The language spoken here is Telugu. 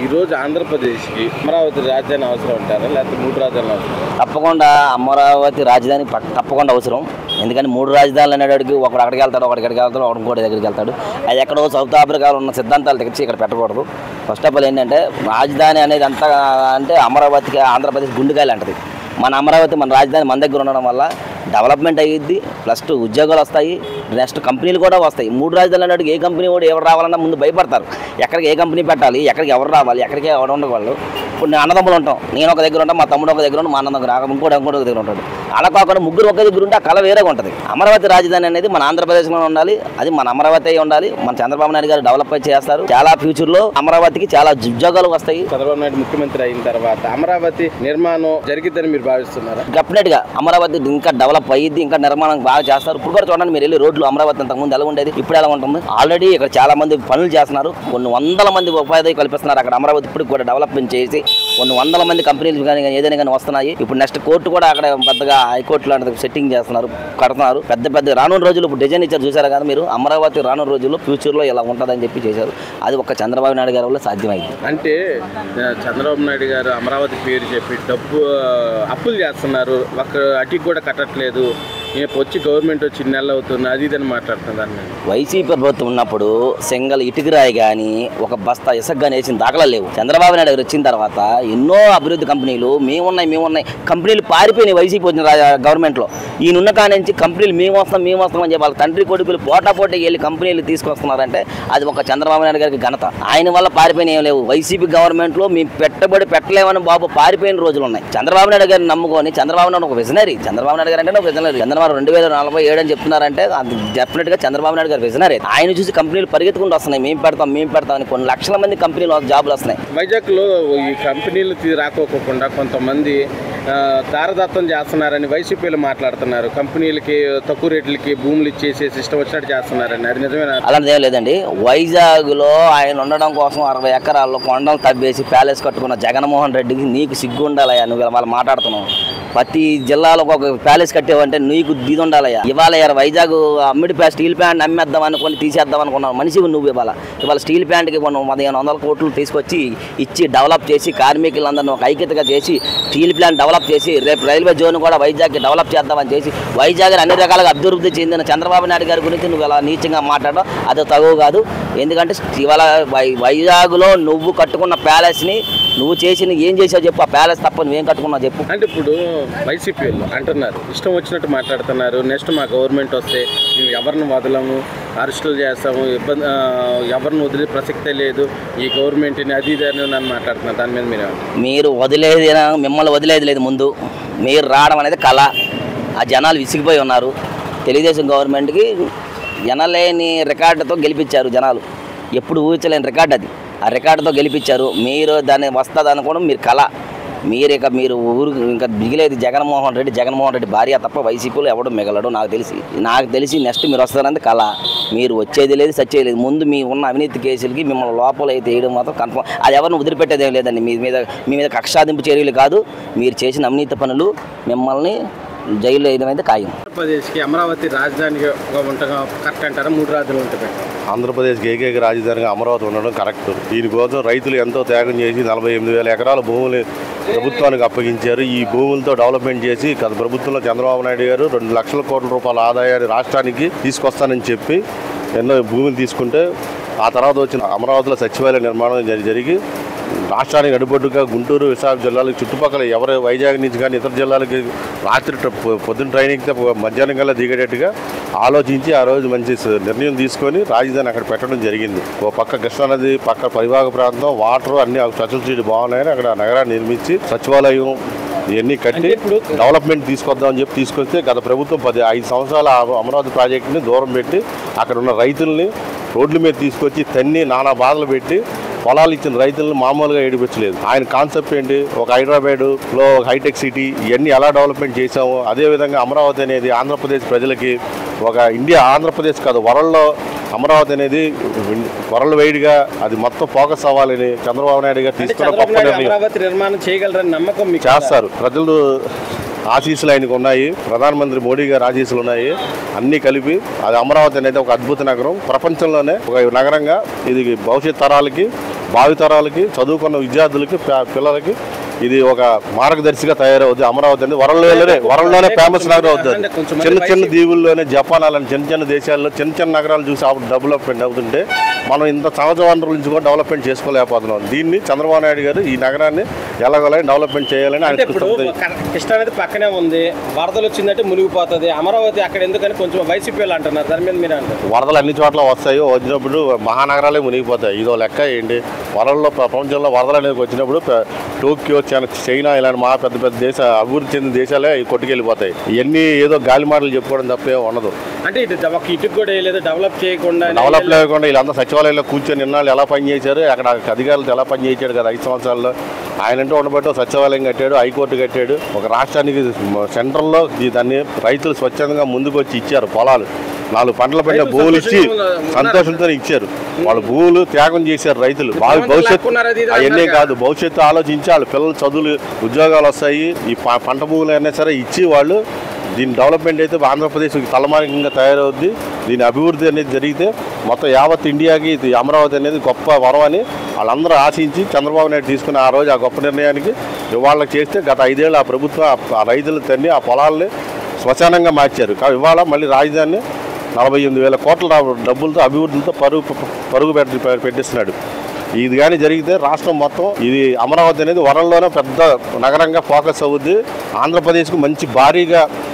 ఈ రోజు ఆంధ్రప్రదేశ్కి అమరావతి రాజధాని అవసరం అంటారా, లేకపోతే 3 రాజధానులు అవసరం? తప్పకుండా అమరావతి రాజధాని తప్పకుండా అవసరం. ఎందుకంటే 3 రాజధానులు అనేవాడికి ఒకడు అక్కడికి వెళ్తాడు, ఒకటి ఇక్కడికి వెళ్తాడు, ఒకటి ఇంకోటి దగ్గరికి వెళ్తాడు. అది ఎక్కడో సౌత్ ఆఫ్రికాలో ఉన్న సిద్ధాంతాలు తెచ్చి ఇక్కడ పెట్టకూడదు. ఫస్ట్ ఆఫ్ ఆల్ ఏంటంటే రాజధాని అనేది అంతా అంటే అమరావతికి ఆంధ్రప్రదేశ్ గుండెకాయలు అంటది. మన అమరావతి మన రాజధాని మన దగ్గర ఉండడం వల్ల డెవలప్మెంట్ అయ్యిద్ది, ప్లస్ ఉద్యోగాలు వస్తాయి, నెక్స్ట్ కంపెనీలు కూడా వస్తాయి. 3 రాజధానులు అన్నట్టు ఏ కంపెనీ కూడా ఎవరు రావాలన్నా ముందు భయపడతారు. ఎక్కడికి ఏ కంపెనీ పెట్టాలి, ఎక్కడికి ఎవరు రావాలి, ఎక్కడికి ఎవరు ఉండేవాళ్ళు. ఇప్పుడు నేను అన్నదమ్ములు ఉంటాం, నేను ఒక దగ్గర ఉంటాను, మా తమ్ముడు ఒక దగ్గర ఉంటాడు, మా అన్న దగ్గర ఇంకోటి ఒక దగ్గర ఉంటాడు. అలా కాకుండా ముగ్గురు ఒకే దగ్గర ఉంటే ఆ కళ వేరేగా ఉంటుంది. అమరావతి రాజధాని అనేది మన ఆంధ్రప్రదేశ్లో ఉండాలి, అది మన అమరావతి అయి ఉండాలి. మన చంద్రబాబు నాయుడు గారు డెవలప్ చేస్తారు. చాలా ఫ్యూచర్లో అమరావతికి చాలా ఉద్యోగాలు వస్తాయి. చంద్రబాబు నాయుడు ముఖ్యమంత్రి అయిన తర్వాత అమరావతి నిర్మాణం జరిగిద్దని మీరు భావిస్తున్నారా? డెఫినెట్ గా అమరావతి ఇంకా డెవలప్ అయ్యింది, ఇంకా నిర్మాణం బాగా చేస్తారు. ఇప్పుడు కూడా చూడండి, మీరు వెళ్ళి రోడ్లు అమరావతి అంతకుముందు ఎలా ఉండేది, ఇప్పుడు ఎలా ఉంటుంది. ఆల్రెడీ ఇక్కడ చాలా మంది పనులు చేస్తున్నారు, కొన్ని వందల మంది ఉపాధి కల్పిస్తున్నారు. అక్కడ అమరావతి ఇప్పుడు కూడా డెవలప్మెంట్ చేసి కొన్ని వందల మంది కంపెనీలు కానీ ఏదైనా కానీ వస్తున్నాయి. ఇప్పుడు నెక్స్ట్ కోర్టు కూడా అక్కడ పెద్దగా హైకోర్టు లాంటిది సెట్టింగ్ చేస్తున్నారు, కడుతున్నారు. పెద్ద రానున్న రోజులు ఇప్పుడు డిజైన్ ఇచ్చారు, చూసారా కదా మీరు. అమరావతి రానున్న రోజుల్లో ఫ్యూచర్లో ఇలా ఉంటుందని చెప్పి చేశారు. అది ఒక్క చంద్రబాబు నాయుడు గారి వల్ల సాధ్యమైంది. అంటే చంద్రబాబు నాయుడు గారు అమరావతి పేరు చెప్పి అప్పులు చేస్తున్నారు, అటు కూడా కట్టట్లేదు, వచ్చి గవర్నమెంట్ వచ్చి నెలలు అవుతుంది, అది ఇదని మాట్లాడుతున్నారు. వైసీపీ ప్రభుత్వం ఉన్నప్పుడు సింగల్ ఇటుకరాయి కానీ ఒక బస్తా ఇసుక కానీ వేసిన దాఖలా లేవు. చంద్రబాబు నాయుడు గారు వచ్చిన తర్వాత ఎన్నో అభివృద్ధి కంపెనీలు మేమున్నాయి కంపెనీలు పారిపోయినాయి. వైసీపీ వచ్చిన గవర్నమెంట్లో ఈయనున్న కానించి కంపెనీలు మేము వస్తామని చెప్పి వాళ్ళ తండ్రి కొడుకులు పోటాపోటీ వెళ్ళి కంపెనీలు తీసుకొస్తున్నారంటే అది ఒక చంద్రబాబు నాయుడు గారికి ఘనత. ఆయన వల్ల పారిపోయిన ఏం లేవు. వైసీపీ గవర్నమెంట్లో మేము పెట్టుబడి పెట్టలేమని బాబు పారిపోయిన రోజులు ఉన్నాయి. చంద్రబాబు నాయుడు గారిని నమ్ముకొని, చంద్రబాబు నాయుడు ఒక విజనరీ, చంద్రబాబు నాయుడు గారు అంటే ఒక విజనరీ. చంద్రబాబు 2047 అని చెప్తున్నారంటే అది డెఫినెట్ గా చంద్రబాబు నాయుడు గారు విజనరీ. ఆయన చూసి కంపెనీలు పరిగెత్తుకుంటూ వస్తున్నాయి, మేము పెడతాం అని కొన్ని లక్షల మంది కంపెనీలు జాబులు వస్తున్నాయి. వైజాగ్ లో ఈ కంపెనీలు రాకోకుండా కొంతమంది దారదత్తం చేస్తున్నారని వైసీపీలు మాట్లాడుతున్నారు. కంపెనీలకి తక్కువ రేట్లకి భూములు ఇచ్చేసి ఇష్టం వచ్చినట్టు చేస్తున్నారని, అది నిజమేనా? అలాంటిది ఏం లేదండి. వైజాగ్ లో ఆయన ఉండడం కోసం 60 ఎకరాల్లో కొండలు తవ్వేసి ప్యాలెస్ కట్టుకున్న జగన్మోహన్ రెడ్డికి నీకు సిగ్గు ఉండాలయ్యా. నువ్వు వాళ్ళు మాట్లాడుతున్నావు. ప్రతి జిల్లాలో ఒక ప్యాలెస్ కట్టేవంటే నీకు దిది ఉండాలయ్యా. ఇవాళ వైజాగ్ అమ్మిడి స్టీల్ ప్లాంట్ అమ్మేద్దాం అనుకుని తీసేద్దాం అనుకున్నావు మనిషి నువ్వు. ఇవాళ స్టీల్ ప్లాంట్కి 1500 కోట్లు తీసుకొచ్చి ఇచ్చి డెవలప్ చేసి కార్మికులందరినీ ఒక ఐక్యతగా చేసి స్టీల్ ప్లాంట్ డెవలప్ చేసి రేపు రైల్వే జోన్ కూడా వైజాగ్కి డెవలప్ చేద్దామని చేసి వైజాగ్ అన్ని రకాలుగా అభివృద్ధి చెందిన చంద్రబాబు నాయుడు గారి గురించి నువ్వు ఇలా నీచంగా మాట్లాడడం అది తగువ కాదు. ఎందుకంటే ఇవాళ వైజాగ్లో నువ్వు కట్టుకున్న ప్యాలెస్ని నువ్వు చేసి ఏం చేసావు చెప్పు. ఆ ప్యాలెస్ తప్ప నువ్వేం కట్టుకున్నావు చెప్పు. అంటే ఇప్పుడు వైసీపీలు అంటున్నారు, ఇష్టం వచ్చినట్టు మాట్లాడుతున్నారు. నెక్స్ట్ మా గవర్నమెంట్ వస్తే మేము ఎవరిని వదలము, అరెస్టులు చేస్తాము, ఎవరిని వదిలే ప్రసక్తే లేదు ఈ గవర్నమెంట్ని, అది ఇది అని నన్ను మాట్లాడుతున్నారు. దాని మీద మీరు వదిలేది, మిమ్మల్ని వదిలేది లేదు. ముందు మీరు రావడం అనేది కళ. ఆ జనాలు విసిగిపోయి ఉన్నారు. తెలుగుదేశం గవర్నమెంట్కి ఎనలేని రికార్డుతో గెలిపించారు జనాలు. ఎప్పుడు ఊహించలేని రికార్డు అది. ఆ రికార్డుతో గెలిపించారు. మీరు దాన్ని వస్తుంది అనుకోవడం మీరు కళ. మీరు ఊరు ఇంకా మిగిలేదు జగన్మోహన్ రెడ్డి భార్య తప్ప వైసీపీలో ఎవడు మిగలడు నాకు తెలిసి నెక్స్ట్ మీరు వస్తారంటే కళ. మీరు వచ్చేది లేదు, సచ్చేది లేదు. ముందు మీ ఉన్న అవినీతి కేసులకి మిమ్మల్ని లోపల అయితే వేయడం మాత్రం కన్ఫర్మ్. అది ఎవరిని వదిలిపెట్టేదేం లేదండి. మీ మీద కక్షాదింపు చర్యలు కాదు, మీరు చేసిన అవినీతి పనులు మిమ్మల్ని జైల్లో వేయడం అయితే ఖాయం. ఆంధ్రప్రదేశ్కి అమరావతి రాజధానిగా ఉండగా కరెక్ట్ అంటారా? 3 రాజధానులు ఉంటాయి. ఆంధ్రప్రదేశ్కి ఏకైక రాజధానిగా అమరావతి ఉండడం కరెక్ట్. దీనికోసం రైతులు ఎంతో త్యాగం చేసి 48,000 ఎకరాల భూములు ప్రభుత్వానికి అప్పగించారు. ఈ భూములతో డెవలప్మెంట్ చేసి గత ప్రభుత్వంలో చంద్రబాబు నాయుడు గారు 2 లక్షల కోట్ల రూపాయల ఆదాయాన్ని రాష్ట్రానికి తీసుకొస్తానని చెప్పి ఎన్నో భూములు తీసుకుంటే ఆ తర్వాత వచ్చిన అమరావతిలో సచివాలయ నిర్మాణం జరిగి రాష్ట్రానికి అడుబొడ్డుగా గుంటూరు, విశాఖ జిల్లాలకు చుట్టుపక్కల ఎవరు వైజాగ్ నుంచి కానీ ఇతర జిల్లాలకి రాత్రి పొద్దున్న ట్రైనింగ్తో మధ్యాహ్నం కల్లా దిగేటట్టుగా ఆలోచించి ఆ రోజు మంచి నిర్ణయం తీసుకొని రాజధాని అక్కడ పెట్టడం జరిగింది. ఓ పక్క కృష్ణానది పక్క పరివాహక ప్రాంతం, వాటర్ అన్ని ఫెసిలిటీలు బాగున్నాయని అక్కడ నగరాన్ని నిర్మించి సచివాలయం ఇవన్నీ కట్టి డెవలప్మెంట్ తీసుకొద్దామని చెప్పి తీసుకొస్తే గత ప్రభుత్వం 5 సంవత్సరాల అమరావతి ప్రాజెక్టుని దూరం పెట్టి అక్కడ ఉన్న రైతుల్ని రోడ్ల మీద తీసుకొచ్చి తన్ని నానా బాధలు పెట్టి పొలాలు ఇచ్చిన రైతులను మామూలుగా ఏడిపించలేదు. ఆయన కాన్సెప్ట్ ఏంటి, ఒక హైదరాబాద్లో హైటెక్ సిటీ ఇవన్నీ ఎలా డెవలప్మెంట్ చేసామో అదేవిధంగా అమరావతి అనేది ఆంధ్రప్రదేశ్ ప్రజలకి ఒక ఆంధ్రప్రదేశ్ కాదు వరల్డ్లో అమరావతి అనేది వరల్డ్ వైడ్గా అది మొత్తం ఫోకస్ అవ్వాలని చంద్రబాబు నాయుడు గారు తీసుకున్న గొప్ప నిర్ణయం. చేస్తారు. ప్రజలు ఆశీస్సులు ఆయనకు ఉన్నాయి, ప్రధానమంత్రి మోడీ గారి ఆశీస్సులు ఉన్నాయి. అన్నీ కలిపి అది అమరావతి అనేది ఒక అద్భుత నగరం, ప్రపంచంలోనే ఒక నగరంగా ఇది భవిష్యత్ తరాలకి భావితరాలకి చదువుకున్న విద్యార్థులకి పిల్లలకి ఇది ఒక మార్గదర్శిగా తయారవుద్ది. అమరావతి అనేది వరల్డ్లోనే ఫేమస్ నగరం అవుతుంది. చిన్న చిన్న దీవుల్లోనే జపాన్ అలాంటి చిన్న చిన్న దేశాల్లో చిన్న చిన్న నగరాలు చూసి డెవలప్మెంట్ అవుతుంటే మనం ఇంత సహజ వనరుల నుంచి కూడా డెవలప్మెంట్ చేసుకోలేకపోతున్నాం. దీన్ని చంద్రబాబు నాయుడు గారు ఈ నగరాన్ని ఎలాగోలా డెవలప్మెంట్ చేయాలని ఆయన కృష్ణ అనేది పక్కనే ఉంది, వరదలు వచ్చిందంటే మునిగిపోతుంది. అమరావతి అక్కడ ఎందుకని కొంచెం వైసీపీ వాళ్ళు అంటున్నారు, దాని మీద మీరు అంటారు? వరదలు అన్ని చోట్ల వస్తాయి, వచ్చినప్పుడు మహానగరాలే మునిగిపోతాయి. ఇదో లెక్క ఏంటి, వరదల్లో ప్రపంచంలో వరదలు అనేది వచ్చినప్పుడు టోక్యో, చైనా ఇలాంటి మా పెద్ద పెద్ద అభివృద్ధి చెందిన దేశాలే కొట్టుకెళ్ళిపోతాయి. ఇవన్నీ ఏదో గాలి మాటలు చెప్పుకోవడం తప్పే ఉండదు. అంటే ఇటుకు కూడా లేదు, డెవలప్ లేకుండా వీళ్ళంతా సచివాలయంలో కూర్చొని నిన్నాళ్ళు ఎలా పనిచేశారు, అక్కడ అధికారులతో ఎలా పనిచేసాడు కదా 5 సంవత్సరాల్లో. ఆయనంటూ ఉండబట్టి సచివాలయం కట్టాడు, హైకోర్టు కట్టాడు. ఒక రాష్ట్రానికి సెంట్రల్లో దాన్ని రైతులు స్వచ్ఛందంగా ముందుకు వచ్చి ఇచ్చారు. పొలాలు 4 పంటలు పండిన భూములు ఇచ్చి సంతోషంతో ఇచ్చారు. వాళ్ళు భూములు త్యాగం చేశారు రైతులు. భవిష్యత్తు అవన్నీ కాదు, భవిష్యత్తు ఆలోచించి వాళ్ళ పిల్లలు చదువులు ఉద్యోగాలు వస్తాయి. ఈ పంట భూములు అయినా సరే ఇచ్చి వాళ్ళు దీని డెవలప్మెంట్ అయితే ఆంధ్రప్రదేశ్కి తలమానికంగా తయారవుద్ది. దీని అభివృద్ధి అనేది జరిగితే మొత్తం యావత్ ఇండియాకి ఇది అమరావతి అనేది గొప్ప వరం అని వాళ్ళందరూ ఆశించి చంద్రబాబు నాయుడు తీసుకున్న ఆ రోజు ఆ గొప్ప నిర్ణయానికి ఇవాళ చేస్తే గత 5 ఏళ్ళు ఆ ప్రభుత్వం ఆ రైతులు తన్ని ఆ పొలాలని శ్మశానంగా మార్చారు. ఇవాళ మళ్ళీ రాజధానిని 48,000 కోట్ల డబ్బులతో అభివృద్ధితో పరుగు పెట్టిస్తున్నాడు. ఇది కానీ జరిగితే రాష్ట్రం మొత్తం ఇది అమరావతి అనేది వరల్డ్లోనే పెద్ద నగరంగా ఫోకస్ అవుద్ది. ఆంధ్రప్రదేశ్కు మంచి భారీగా